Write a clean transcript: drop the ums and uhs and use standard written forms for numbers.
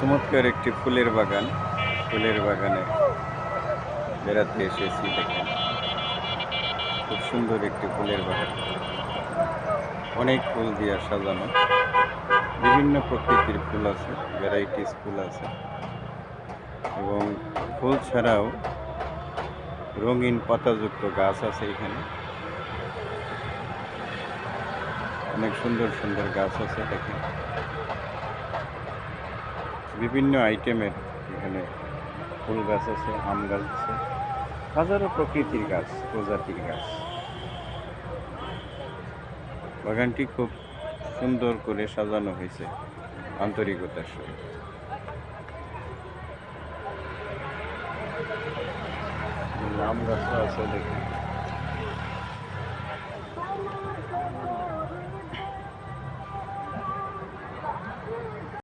চমৎকার একটি ফুলের বাগান। ফুলের বাগানে বেড়াতে এসেছি, দেখেন খুব সুন্দর একটি ফুলের বাগান। অনেক ফুল দিয়ে সাজানো, বিভিন্ন প্রকৃতির ফুল আছে, ভ্যারাইটিস ফুল আছে এবং ফুল ছাড়াও রঙিন পাতাযুক্ত গাছ আছে। এখানে অনেক সুন্দর সুন্দর গাছ আছে, দেখেন বিভিন্ন আইটেমের এখানে ফুল গাছ আছে, আম গাছ আছে, হাজারো প্রকৃতির গাছ, প্রজাতির গাছ। বাগানটি খুব সুন্দর করে সাজানো হয়েছে আন্তরিকতার সহিত। আম গাছও আছে, দেখেন